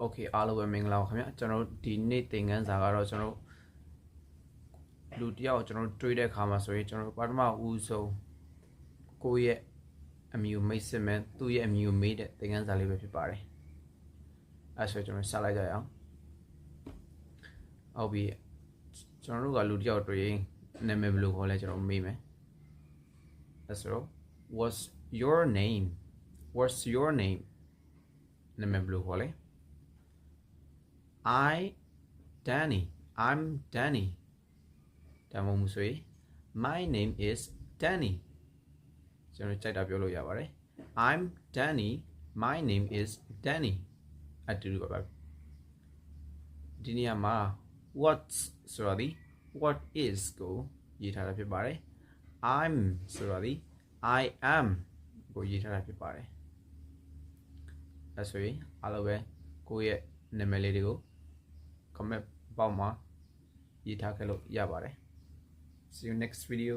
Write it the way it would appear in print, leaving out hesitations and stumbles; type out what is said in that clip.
Okay အားလုံးပဲမင်္ဂလာပါခင်ဗျာကျွန်တော်တို့ဒီနေ့သင်ခန်းစာကတော့ကျွန်တော်တို့လူတယောက်ကျွန်တော်တို့တွေးတဲ့အခါမှာဆိုရင်ကျွန်တော်တို့ပထမဦးဆုံးကိုယ့်ရဲ့အမည်ကိုမိတ်ဆက်မယ်သူ့ရဲ့အမည်ကိုမေးတဲ့သင်ခန်းစာလေးပဲဖြစ်ပါတယ်အဲဆိုကျွန်တော်စလိုက်ကြရအောင်ဟုတ်ပြီကျွန်တော်တို့ကလူတယောက်တွေးနာမည်ဘယ်လိုခေါ်လဲကျွန်တော်မေးမယ်အဲဆိုတော့ what's your name နာမည်ဘယ်လိုခေါ်လဲI'm Danny ဒါမှမဟုတ်ဆိုရင် my name is Danny ကျွန်တော်ကြိုက်တာပြောလို့ရပါတယ် I'm Danny my name is Danny အတူတူပါပဲဒီနေရာမှာ what's ဆိုတာဒီ what is ကိုရေးထားတာဖြစ်ပါတယ် I'm ဆိုတာဒီ I am ကိုရေးထားတာဖြစ်ပါတယ်အဲဆိုရင်အားလုံးပဲကိုယ့်ရဲ့နာမည်လေးတွေကို comment ပေါက်မှာရေးထားခဲ့လို့ရပါတယ် See you next video